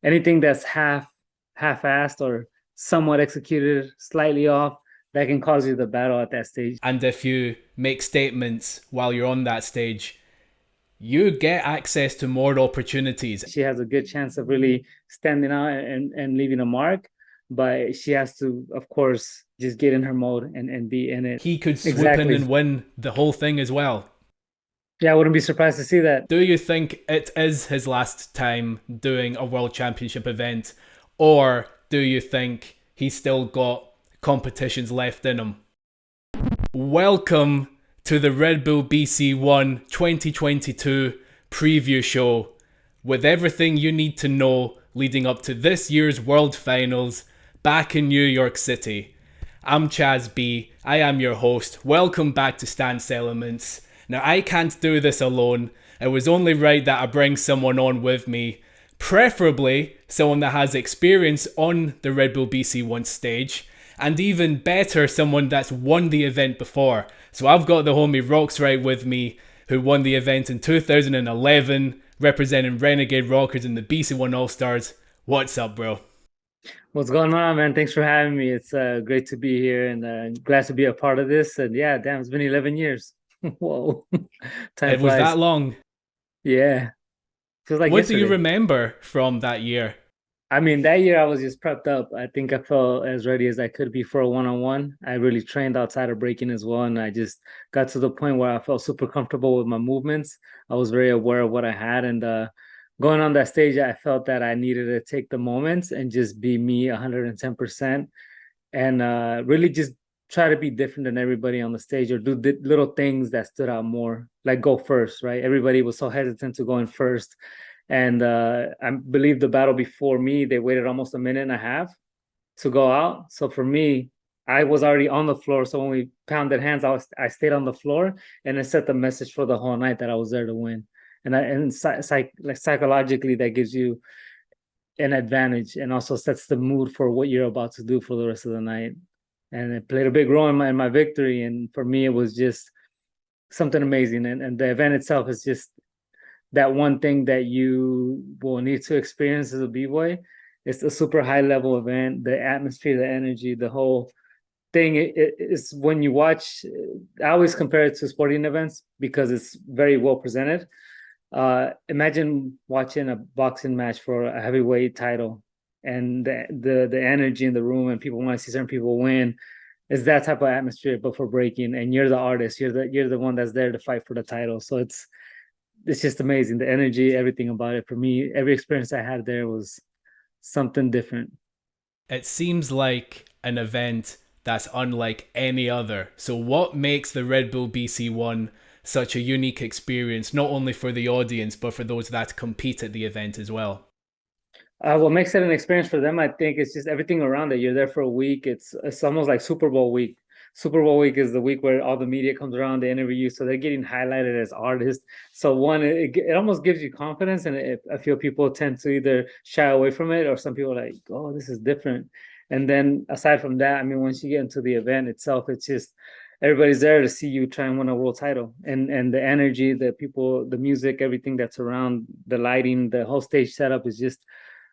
anything that's half-assed or somewhat executed slightly off, that can cause you the battle at that stage. And if you make statements while you're on that stage, you get access to more opportunities. She has a good chance of really standing out and leaving a mark, but she has to, of course, just get in her mode and be in it. He could swoop in Exactly. and win the whole thing as well. Yeah, I wouldn't be surprised to see that. Do you think it is his last time doing a world championship event, or do you think he's still got competitions left in him? Welcome to the Red Bull BC1 2022 preview show with everything you need to know leading up to this year's World Finals back in New York City. I'm Chaz B. I am your host. Welcome back to Stance Elements. Now, I can't do this alone. It was only right that I bring someone on with me, preferably someone that has experience on the Red Bull BC1 stage, and even better, someone that's won the event before. So I've got the homie Roxrite with me, who won the event in 2011, representing Renegade Rockers in the BC1 All-Stars. What's up, bro? What's going on, man? Thanks for having me. It's great to be here and glad to be a part of this. And yeah, damn, it's been 11 years. Whoa, time It was flies. that long. Yeah, feels like What do you yesterday. remember from that year? I mean, that year I was just prepped up. I think I felt as ready as I could be for a one-on-one. I really trained outside of breaking as well, and I just got to the point where I felt super comfortable with my movements. I was very aware of what I had, and going on that stage, I felt that I needed to take the moments and just be me 110%, and really just try to be different than everybody on the stage or do little things that stood out more, like go first, right? Everybody was so hesitant to go in first, and I believe the battle before me, they waited almost a minute and a half to go out. So for me, I was already on the floor. So when we pounded hands, I stayed on the floor, and it set the message for the whole night that I was there to win. Like psychologically, that gives you an advantage and also sets the mood for what you're about to do for the rest of the night. And it played a big role in my victory. And for me, it was just something amazing. And the event itself is just that one thing that you will need to experience as a b-boy. It's a super high level event. The atmosphere, the energy, the whole thing is when you watch. I always compare it to sporting events because it's very well presented. Imagine watching a boxing match for a heavyweight title, and the energy in the room, and people want to see certain people win. It's that type of atmosphere, but for breaking, and you're the artist. You're the one that's there to fight for the title. So it's just amazing. The energy, everything about it. For me, every experience I had there was something different. It seems like an event that's unlike any other. So, what makes the Red Bull BC1 such a unique experience, not only for the audience, but for those that compete at the event as well? What makes it an experience for them, I think, is just everything around it. You're there for a week. It's almost like Super Bowl week. Super Bowl week is the week where all the media comes around, they interview you, so they're getting highlighted as artists. So one, it almost gives you confidence, and I feel people tend to either shy away from it, or some people are like, oh, this is different. And then aside from that, I mean, once you get into the event itself, it's just everybody's there to see you try and win a world title, and the energy, the people, the music, everything that's around, the lighting, the whole stage setup is just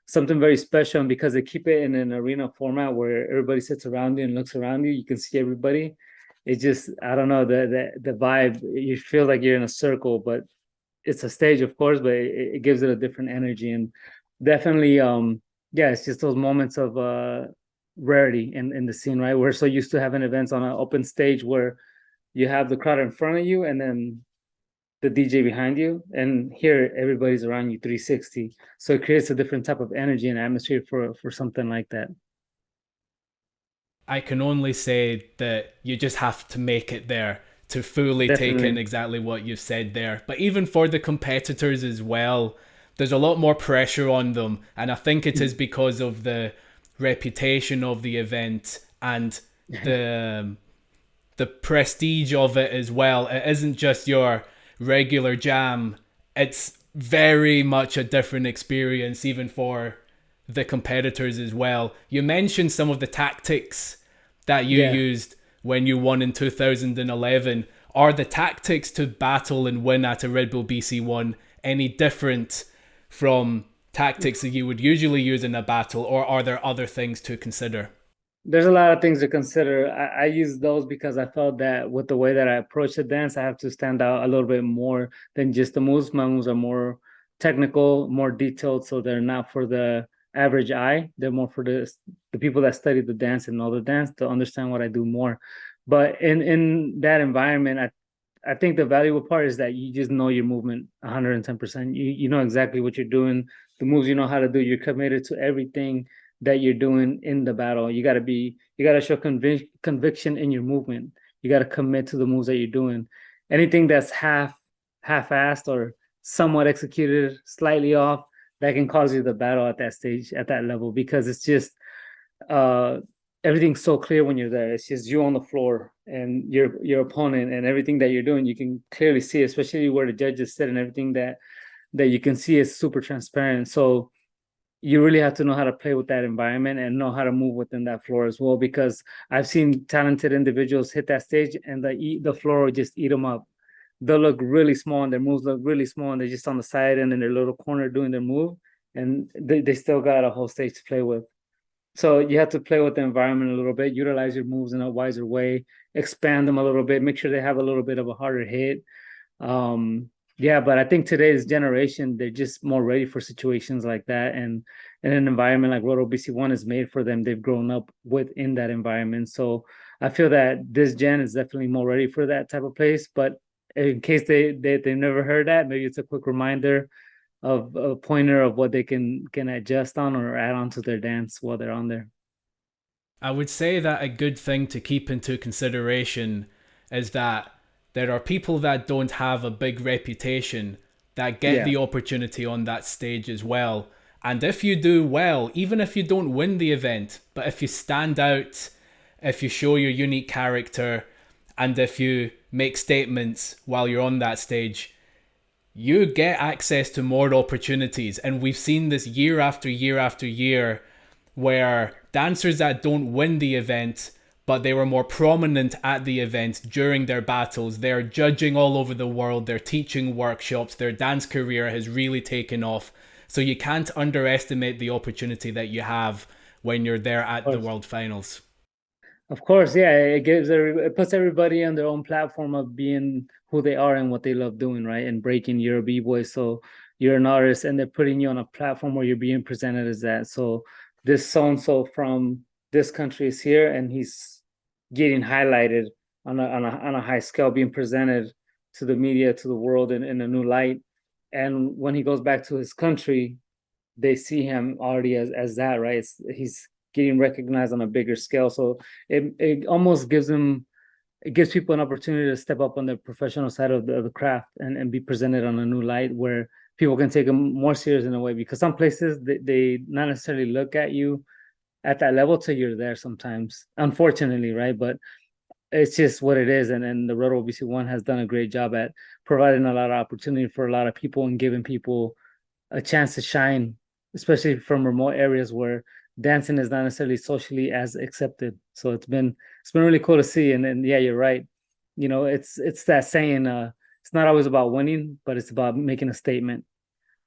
something very special. And because they keep it in an arena format where everybody sits around you and looks around you, you can see everybody. It just, I don't know, the vibe, you feel like you're in a circle, but it's a stage, of course, but it gives it a different energy. And definitely, yeah, it's just those moments of rarity in the scene, right? We're so used to having events on an open stage where you have the crowd in front of you and then the DJ behind you, and here everybody's around you 360. So it creates a different type of energy and atmosphere for something like that. I can only say that you just have to make it there to fully take in Definitely. exactly what you've said there. But even for the competitors as well, there's a lot more pressure on them. And I think it is because of the reputation of the event and the the prestige of it as well. It isn't just your regular jam. It's very much a different experience, even for the competitors as well. You mentioned some of the tactics that you Yeah. used when you won in 2011. Are the tactics to battle and win at a Red Bull BC1 any different from tactics that you would usually use in a battle, or are there other things to consider? There's a lot of things to consider. I use those because I felt that with the way that I approach the dance, I have to stand out a little bit more than just the moves. My moves are more technical, more detailed, so they're not for the average eye. They're more for the people that study the dance and know the dance to understand what I do more. But in that environment, I think the valuable part is that you just know your movement 110%. You know exactly what you're doing, the moves you know how to do. You're committed to everything that you're doing in the battle. You gotta show conviction in your movement. You gotta commit to the moves that you're doing. Anything that's half-assed or somewhat executed slightly off, that can cause you the battle at that stage, at that level, because it's just uh everything's so clear when you're there. It's just you on the floor and your opponent, and everything that you're doing you can clearly see, especially where the judges sit, and everything that you can see is super transparent. So you really have to know how to play with that environment and know how to move within that floor as well, because I've seen talented individuals hit that stage and the floor will just eat them up. They'll look really small and their moves look really small, and they're just on the side and in their little corner doing their move, and they still got a whole stage to play with. So you have to play with the environment a little bit, utilize your moves in a wiser way, expand them a little bit, make sure they have a little bit of a harder hit. Yeah, but I think today's generation, they're just more ready for situations like that. And in an environment like Roto BC1 is made for them. They've grown up within that environment. So I feel that this gen is definitely more ready for that type of place. But in case they've never heard that, maybe it's a quick reminder of a pointer of what they can adjust on or add on to their dance while they're on there. I would say that a good thing to keep into consideration is that there are people that don't have a big reputation that get Yeah, the opportunity on that stage as well. And if you do well, even if you don't win the event, but if you stand out, if you show your unique character, and if you make statements while you're on that stage, you get access to more opportunities. And we've seen this year after year after year where dancers that don't win the event, but they were more prominent at the event during their battles, they're judging all over the world, they're teaching workshops, their dance career has really taken off. So you can't underestimate the opportunity that you have when you're there of at the course. World Finals. Of course, yeah, it puts everybody on their own platform of being who they are and what they love doing, right? And breaking, you're a b-boy, so you're an artist, and they're putting you on a platform where you're being presented as that. So this so and so from this country is here, and he's getting highlighted on a high scale, being presented to the media, to the world in a new light. And when he goes back to his country, they see him already as that, right? He's getting recognized on a bigger scale. So it almost it gives people an opportunity to step up on the professional side of the craft and be presented on a new light where people can take them more serious in a way, because some places they not necessarily look at you at that level till you're there sometimes, unfortunately, right? But it's just what it is. And the Roto BC1 has done a great job at providing a lot of opportunity for a lot of people and giving people a chance to shine, especially from remote areas where dancing is not necessarily socially as accepted. So it's been really cool to see. And yeah, you're right. You know, it's that saying, it's not always about winning, but it's about making a statement.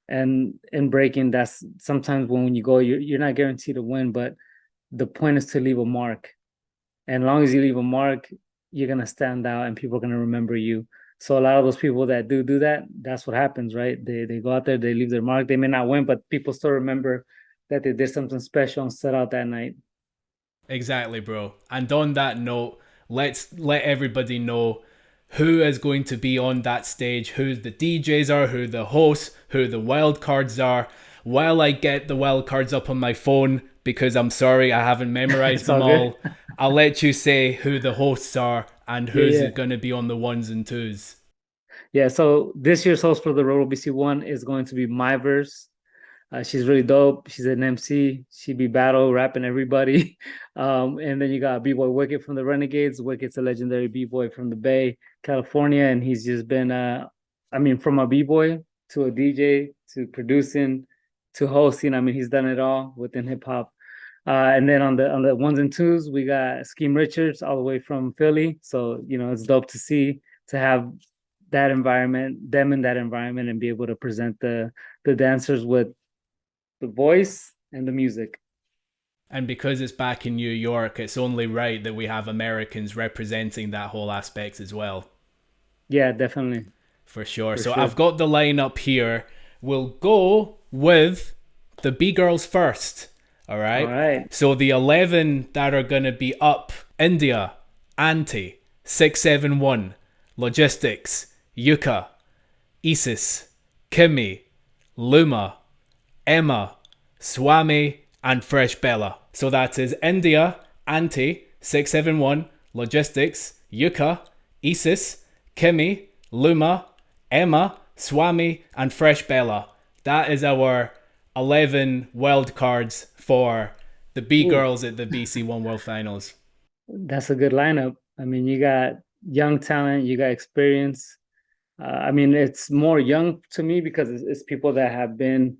And in breaking, that's sometimes when you go, you're not guaranteed to win, but the point is to leave a mark. And as long as you leave a mark, you're gonna stand out and people are gonna remember you. So a lot of those people that do that, that's what happens, right? They go out there, they leave their mark. They may not win, but people still remember that they did something special and set out that night. Exactly, bro. And on that note, let's let everybody know who is going to be on that stage, who the DJs are, who the hosts, who the wild cards are. While I get the wild cards up on my phone, because I'm sorry I haven't memorized It's them all good. all, I'll let you say who the hosts are and Yeah, who's yeah. going to be on the ones and twos. Yeah. So this year's host for the Roto BC1 is going to be my verse. She's really dope. She's an MC. She be battle rapping everybody. And then you got B-Boy Wicked from the Renegades. Wicked's a legendary B-Boy from the Bay, California. And he's just been, I mean, from a B-Boy to a DJ to producing to hosting. I mean, he's done it all within hip hop. And then on the ones and twos, we got Scheme Richards all the way from Philly. So, you know, it's dope to see, to have that environment, them in that environment, and be able to present the dancers with the voice, and the music. And because it's back in New York, it's only right that we have Americans representing that whole aspect as well. Yeah, definitely, For sure. for So I've sure. got the lineup here. We'll go with the B girls first. All All right. right. So the 11 that are going to be up: India, Anti, 671, Logistics, Yuka, Isis, Kimmy, Luma, Emma, Swami, and Fresh Bella. So that is India, Anti, 671, Logistics, Yuka, Isis, Kimmy, Luma, Emma, Swami, and Fresh Bella. That is our 11 wild cards for the B Ooh, girls at the BC One World Finals. that's a good lineup. I mean, you got young talent, you got experience. I mean, it's more young to me because it's people that have been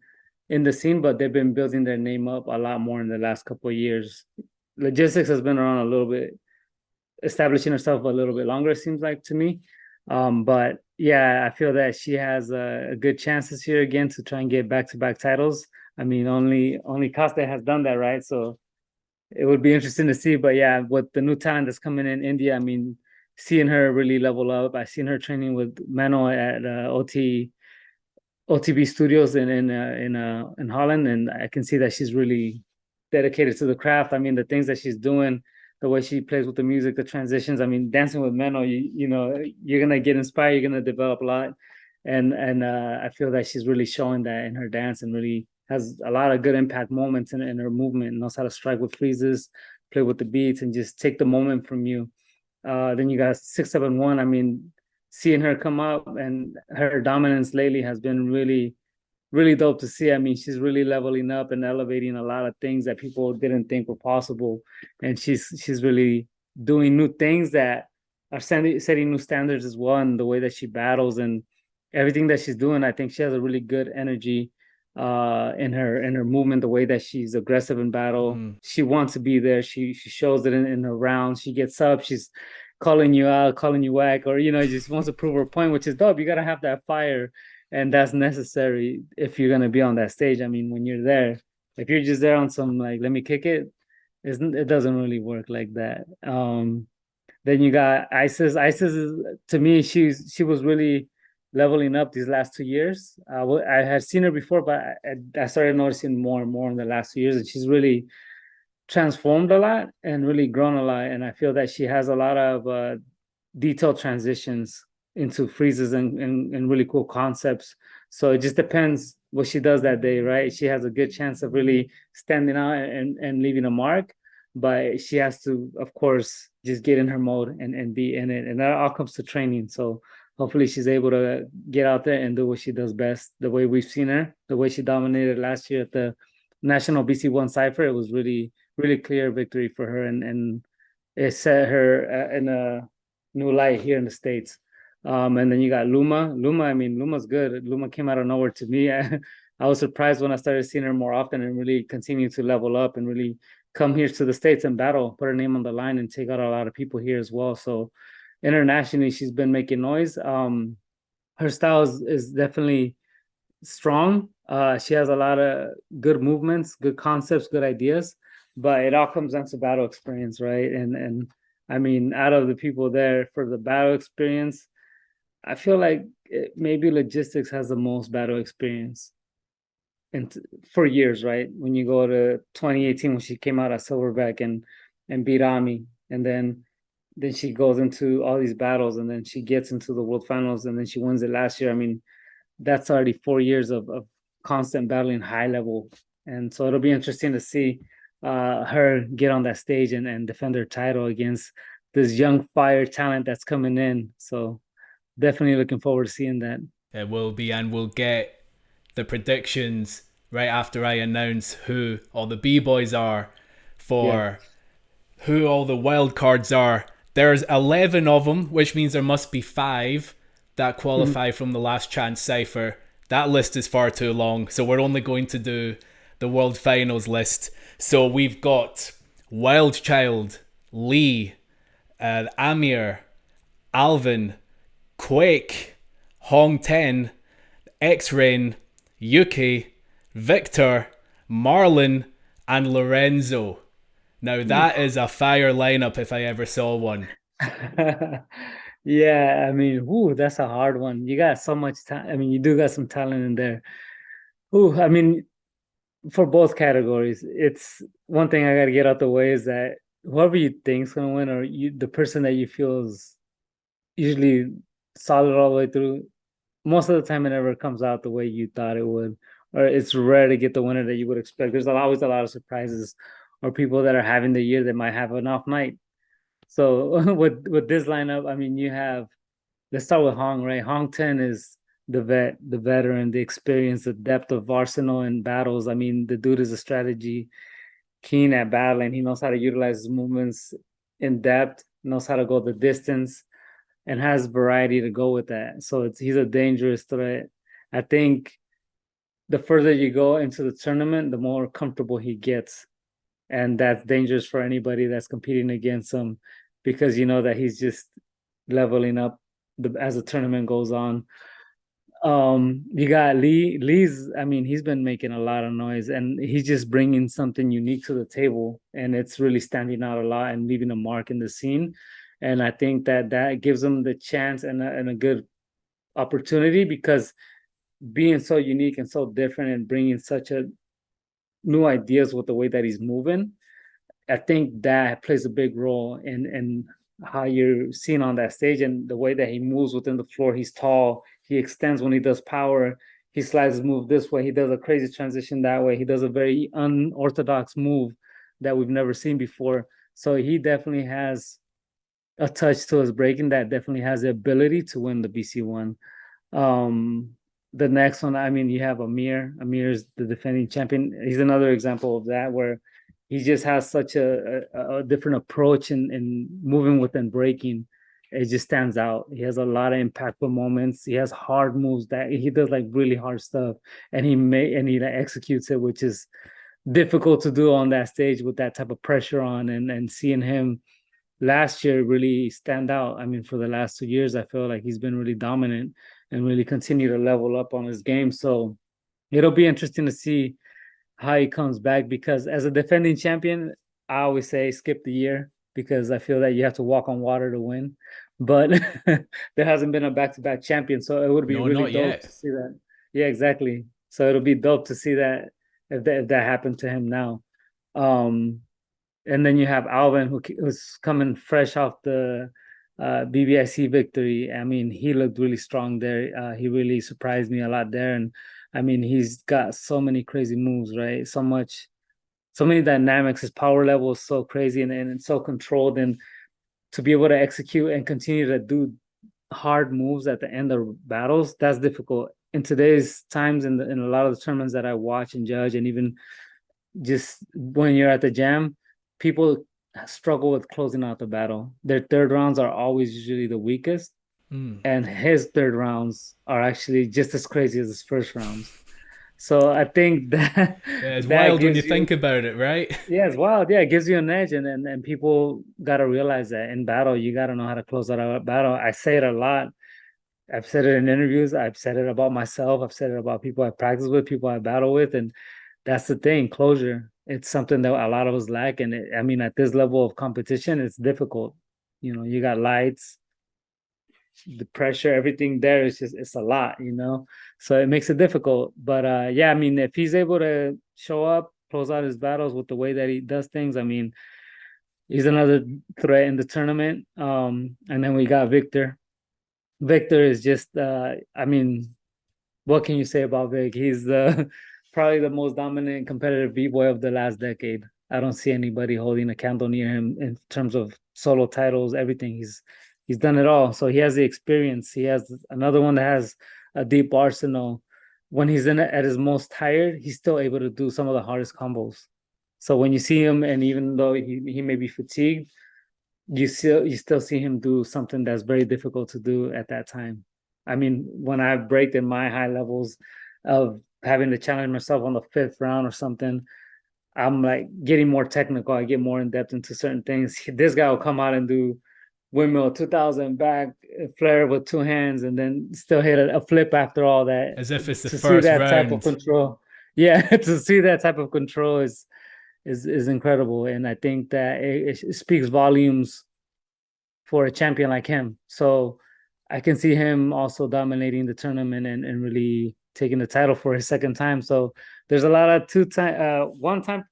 in the scene, but they've been building their name up a lot more in the last couple of years. Logistics has been around a little bit, establishing herself a little bit longer, it seems like to me. But yeah, I feel that she has a good chance this year again to try and get back-to-back titles. I mean, only Costa has done that, right? So it would be interesting to see. But yeah, with the new talent that's coming in India, I mean, seeing her really level up. I seen her training with Mano at OTB Studios in Holland, and I can see that she's really dedicated to the craft. I mean, the things that she's doing, the way she plays with the music, the transitions. I mean, dancing with Menno, you know, you're gonna get inspired. You're gonna develop a lot, and I feel that she's really showing that in her dance, and really has a lot of good impact moments in her movement. Knows how to strike with freezes, play with the beats, and just take the moment from you. Then you got 671. I mean, seeing her come up and her dominance lately has been really dope to see. I mean, she's really leveling up and elevating a lot of things that people didn't think were possible, and she's really doing new things that are setting new standards as well. And the way that she battles and everything that she's doing, I think she has a really good energy in her movement, the way that she's aggressive in battle. Mm. She wants to be there. She shows it in her rounds. She gets up. She's calling you out, calling you whack, or just wants to prove her point, which is dope. You gotta have that fire, and that's necessary if you're gonna be on that stage. I mean, when you're there, if you're just there on some like let me kick it, it doesn't really work like that. Then you got Isis. Isis is, to me, she was really leveling up these last 2 years. I had seen her before, but I started noticing more and more in the last 2 years, and she's really transformed a lot and really grown a lot. And I feel that she has a lot of detailed transitions into freezes and really cool concepts. So it just depends what she does that day, right? She has a good chance of really standing out and leaving a mark, but she has to, of course, just get in her mode and be in it. And that all comes to training. So hopefully she's able to get out there and do what she does best, the way we've seen her, the way she dominated last year at the National BC One Cipher. It was really clear victory for her, and it set her in a new light here in the States. And then you got Luma. Luma, I mean, Luma's good. Luma came out of nowhere to me. I was surprised when I started seeing her more often and really continue to level up and really come here to the States and battle, put her name on the line and take out a lot of people here as well. So internationally, she's been making noise. Her style is definitely strong. She has a lot of good movements, good concepts, good ideas, but it all comes down to battle experience, right? And I mean, out of the people there for the battle experience, I feel like maybe logistics has the most battle experience and for years, right? When you go to 2018 when she came out at Silverback and beat Ami, and then she goes into all these battles, and then she gets into the world finals, and then she wins it last year. I mean, that's already 4 years of constant battling high level. And so it'll be interesting to see her get on that stage and defend her title against this young fire talent that's coming in. So definitely looking forward to seeing that. It will be, and we'll get the predictions right after I announce who all the B boys are Yeah. for who all the wild cards are. There's 11 of them, which means there must be 5 that qualify from the last chance cipher. That list is far too long, so we're only going to do the world finals list. So we've got Wild Child, Lee, Amir, Alvin, Quake, Hong Ten, X Rain, Yuki, Victor, Marlon and Lorenzo. Now Ooh. that is a fire lineup if I ever saw one. Yeah, I mean, ooh, that's a hard one. You got so much time. I mean, you do got some talent in there. Ooh, I mean, for both categories, it's one thing I got to get out the way is that whoever you think's gonna win, or the person that you feel is usually solid all the way through, most of the time it never comes out the way you thought it would, or it's rare to get the winner that you would expect. There's always a lot of surprises, or people that are having the year that might have an off night. So with this lineup, I mean, you have let's start with Hong, right? Hong Ten is the veteran, the experience, the depth of arsenal and battles. I mean, the dude is a strategy keen at battling. He knows how to utilize his movements in depth, knows how to go the distance, and has variety to go with that. So he's a dangerous threat. I think the further you go into the tournament, the more comfortable he gets, and that's dangerous for anybody that's competing against him because you know that he's just leveling up as the tournament goes on. You got Lee. Lee's, I mean, he's been making a lot of noise and he's just bringing something unique to the table, and it's really standing out a lot and leaving a mark in the scene. And I think that that gives him the chance and a good opportunity because being so unique and so different and bringing such a new ideas with the way that he's moving, I think that plays a big role in how you're seen on that stage and the way that he moves within the floor. He's tall. He extends when he does power. He slides his move this way. He does a crazy transition that way. He does a very unorthodox move that we've never seen before. So he definitely has a touch to his breaking that definitely has the ability to win the BC one. Um, the next one, I mean, you have Amir. Amir is the defending champion. He's another example of that where he just has such a different approach in moving within breaking. It just stands out. He has a lot of impactful moments. He has hard moves that he does like really hard stuff, and he like, executes it, which is difficult to do on that stage with that type of pressure on, and seeing him last year really stand out. I mean, for the last 2 years, I feel like he's been really dominant and really continue to level up on his game. So it'll be interesting to see how he comes back because as a defending champion, I always say skip the year because I feel that you have to walk on water to win. But there hasn't been a back-to-back champion, so it would be No, really not dope to yet. see that. Yeah, exactly. So it'll be dope to see that if that happened to him now. Um, and then you have Alvin who's coming fresh off the BBIC victory. I mean, he looked really strong there. He really surprised me a lot there, and I mean, he's got so many crazy moves, right? So many dynamics. His power level is so crazy and it's so controlled, and to be able to execute and continue to do hard moves at the end of battles, that's difficult. In today's times, in a lot of the tournaments that I watch and judge, and even just when you're at the jam, people struggle with closing out the battle. Their third rounds are always usually the weakest, Mm. and his third rounds are actually just as crazy as his first rounds. So I think that Yeah, it's that wild when you gives you think about it, right? yeah, it's wild. Yeah, it gives you an edge, and people gotta realize that in battle, you gotta know how to close out a battle. I say it a lot. I've said it in interviews. I've said it about myself. I've said it about people I practice with, people I battle with, and that's the thing. Closure. It's something that a lot of us lack, and I mean, at this level of competition, it's difficult. You know, you got lights, the pressure, everything there is just it's a lot. So it makes it difficult. But yeah, I mean, if he's able to show up, close out his battles with the way that he does things, I mean, he's another threat in the tournament. And then we got Victor. Victor is just, I mean, what can you say about Vic? He's the probably the most dominant competitive b-boy of the last decade. I don't see anybody holding a candle near him in terms of solo titles, everything. He's done it all. So he has the experience. He has another one that has a deep arsenal. When he's in it at his most tired, he's still able to do some of the hardest combos. So when you see him, and even though he may be fatigued, you still see him do something that's very difficult to do at that time. I mean, when I break in my high levels of having to challenge myself on the fifth round or something, I'm like getting more technical. I get more in depth into certain things. This guy will come out and do windmill 2000 back flare with two hands and then still hit a flip after all that As if it's the to see first that type of round. control. yeah, to see that type of control is incredible, and I think that it speaks volumes for a champion like him. So I can see him also dominating the tournament and really taking the title for his second time. So there's a lot of one time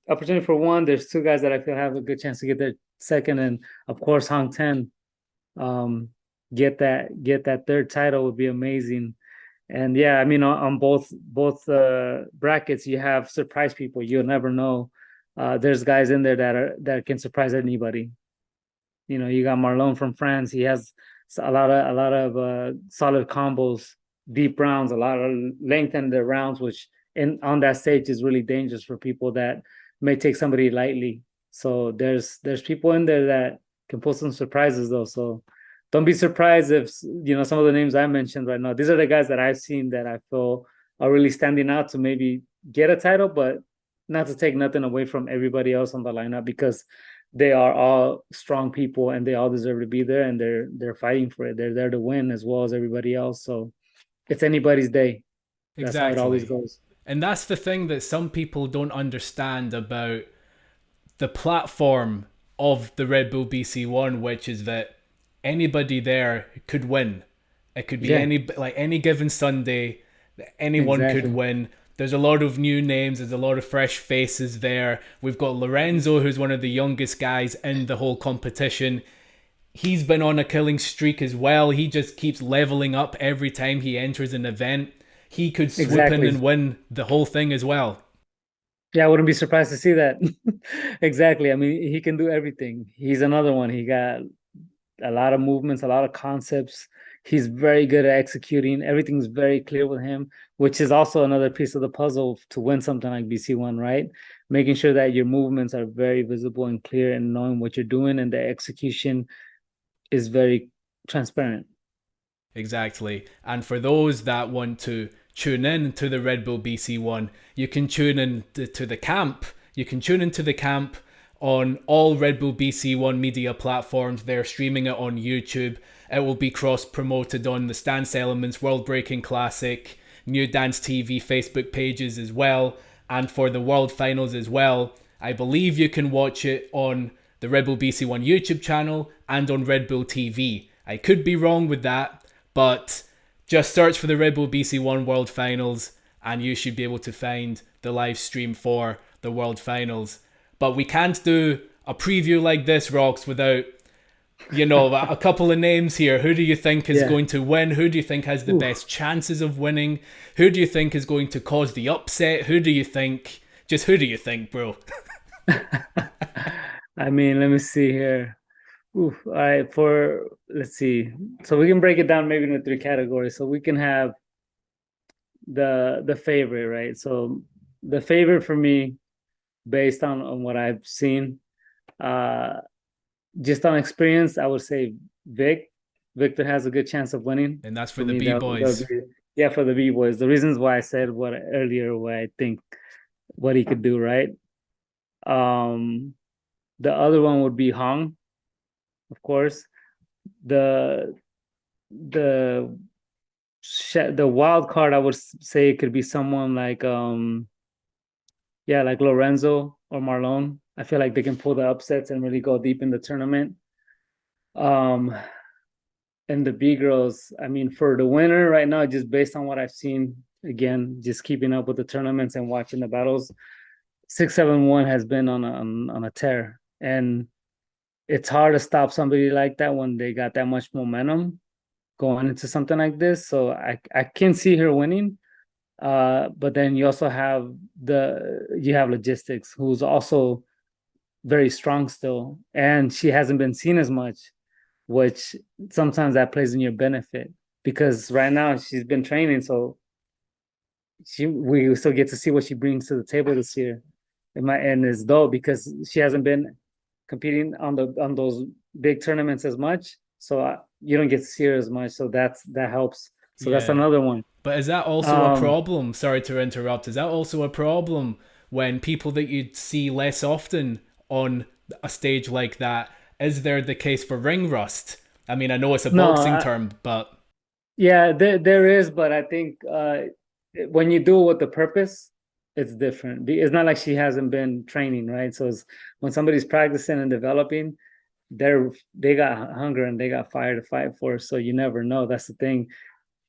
opportunity for one. There's two guys that I feel have a good chance to get their second, and of course Hang Ten um, get that third title would be amazing. And yeah, I mean on both brackets, you have surprise people. You'll never know. There's guys in there that can surprise anybody. You know, you got Marlon from France. He has a lot of solid combos, deep rounds, a lot of length in the rounds, which in on that stage is really dangerous for people that may take somebody lightly. So there's people in there that can pull some surprises though. So don't be surprised if some of the names I mentioned right now. These are the guys that I've seen that I feel are really standing out to maybe get a title, but not to take nothing away from everybody else on the lineup because they are all strong people and they all deserve to be there and they're fighting for it. They're there to win as well as everybody else. So it's anybody's day. That's how it always Exactly. goes. And that's the thing that some people don't understand about the platform of the Red Bull BC One, which is that anybody there could win. It could be Yeah, any given Sunday, anyone could exactly. win. There's a lot of new names. There's a lot of fresh faces there. We've got Lorenzo, who's one of the youngest guys in the whole competition. He's been on a killing streak as well. He just keeps leveling up every time he enters an event. He could swoop in Exactly. and win the whole thing as well. Yeah, I wouldn't be surprised to see that. Exactly. I mean, he can do everything. He's another one. He got a lot of movements, a lot of concepts. He's very good at executing. Everything's very clear with him, which is also another piece of the puzzle to win something like BC1, right? Making sure that your movements are very visible and clear and knowing what you're doing and the execution is very transparent. Exactly. And for those that want to tune in to the Red Bull BC One, you can tune in to the camp. You can tune into the camp on all Red Bull BC One media platforms. They're streaming it on YouTube. It will be cross promoted on the Stance Elements World Breaking Classic, New Dance TV Facebook pages as well, and for the World Finals as well. I believe you can watch it on the Red Bull BC One YouTube channel and on Red Bull TV. I could be wrong with that, but just search for the Red Bull BC One World Finals and you should be able to find the live stream for the World Finals. But we can't do a preview like this, Rox, without, a couple of names here. Who do you think is Yeah. going to win? Who do you think has the Oof. best chances of winning? Who do you think is going to cause the upset? Who do you think, bro? I mean, let me see here. Oof. All right, let's see. So we can break it down maybe into three categories. So we can have the favorite, right? So the favorite for me, based on what I've seen, uh, just on experience, I would say Vic. Victor has a good chance of winning. And that's for For the me, B that would boys. be yeah for the B boys. The reasons why I said what earlier, what I think what he could do, right? Um, the other one would be Hong, of course. The the the wild card, I would say it could be someone like yeah, like Lorenzo or Marlon. I feel like they can pull the upsets and really go deep in the tournament. Um, and the B girls, I mean, for the winner right now, just based on what I've seen, again, just keeping up with the tournaments and watching the battles, 671 has been on a tear, and it's hard to stop somebody like that when they got that much momentum going into something like this. So I can see her winning. But then you also have logistics, who's also very strong still, and she hasn't been seen as much, which sometimes that plays in your benefit because right now she's been training, so we still get to see what she brings to the table this year. And it's dope because she hasn't been competing on those big tournaments as much, so you don't get to see her as much. So that helps. So that's Yeah. another one. But is that also a Um, problem? Sorry to interrupt. Is that also a problem when people that you'd see less often on a stage like that? Is there the case for ring rust? I mean, I know it's a no, boxing term, but yeah, there is, but I think when you do it with the purpose, it's different. It's not like she hasn't been training, right? So when somebody's practicing and developing, they got hunger and they got fire to fight for. So you never know. That's the thing.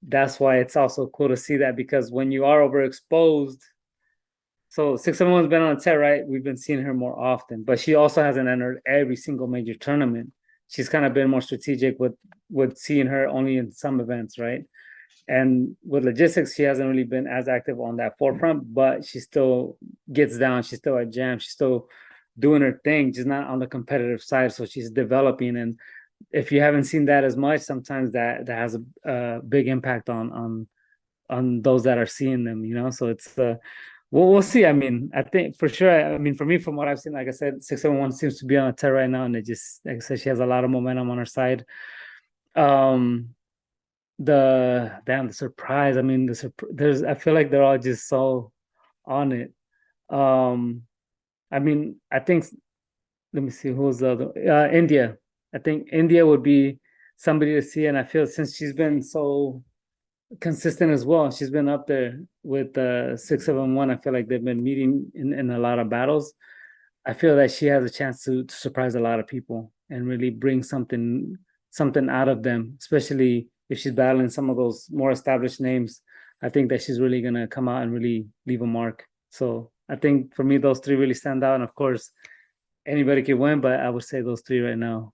That's why it's also cool to see that, because when you are overexposed, so 671's been on a tear, right? We've been seeing her more often, but she also hasn't entered every single major tournament. She's kind of been more strategic with seeing her only in some events, right? And with logistics, she hasn't really been as active on that forefront, but she still gets down. She's still at jam. She's still doing her thing, just not on the competitive side. So she's developing. And if you haven't seen that as much, sometimes that has a big impact on those that are seeing them, you know. So it's we'll see. I mean, I think for sure. I mean, for me, from what I've seen, like I said, 671 seems to be on a tear right now, and it just, like I said, she has a lot of momentum on her side. Um, the surprise. I mean, there's. I feel like they're all just so on it. Um, I mean, I think. Let me see who's the other. India. I think India would be somebody to see, and I feel since she's been so consistent as well. She's been up there with 671. I feel like they've been meeting in a lot of battles. I feel that she has a chance to surprise a lot of people and really bring something out of them, especially if she's battling some of those more established names. I think that she's really gonna come out and really leave a mark. So I think for me, those three really stand out. And of course, anybody can win, but I would say those three right now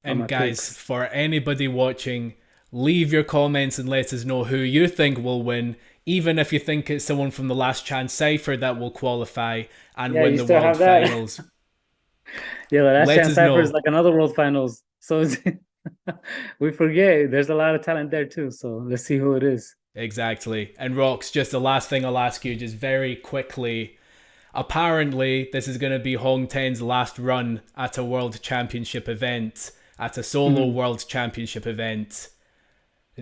are And my guys, picks. for anybody watching, leave your comments and let us know who you think will win, even if you think it's someone from the Last Chance Cypher that will qualify and Yeah, win you the still World have that. Finals. Yeah, the last Let chance us cipher is know. like another world finals. So we forget there's a lot of talent there too. So let's see who it is. Exactly. And Rox, just the last thing I'll ask you, just very quickly. Apparently, this is going to be Hong Ten's last run at a World Championship event, at a solo Mhm. World Championship event.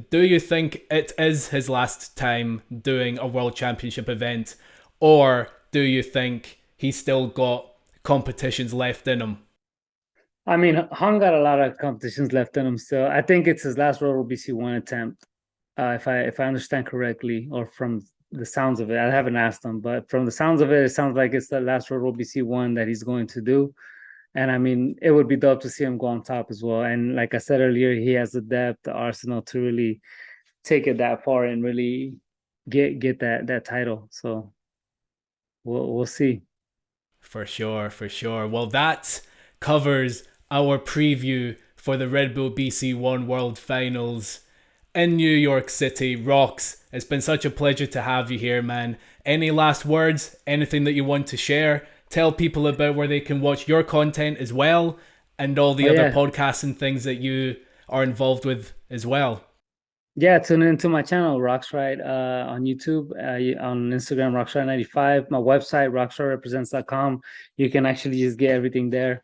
Do you think it is his last time doing a World Championship event, or do you think he's still got competitions left in him? I mean, Hong got a lot of competitions left in him still. I think it's his last Royal BC one attempt, if I understand correctly, or from the sounds of it. I haven't asked him, but from the sounds of it, it sounds like it's the last Royal BC one that he's going to do. And I mean, it would be dope to see him go on top as well. And like I said earlier, he has the depth, the arsenal to really take it that far and really get that title. So we'll see. For sure, for sure. Well, that covers our preview for the Red Bull BC One World Finals in New York City. Rox, it's been such a pleasure to have you here, man. Any last words? Anything that you want to share? Tell people about where they can watch your content as well, and all Oh the other yeah, podcasts and things that you are involved with as well. yeah. Tune into my channel, Roxrite, on YouTube, on Instagram, Roxrite95. My website, roxriterepresents.com. You can actually just get everything there.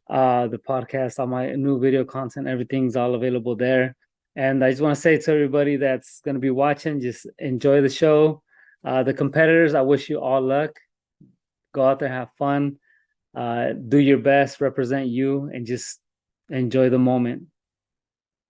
The podcast, all my new video content, everything's all available there. And I just want to say to everybody that's going to be watching, just enjoy the show. The competitors, I wish you all luck. Go out there, have fun, do your best, represent you, and just enjoy the moment.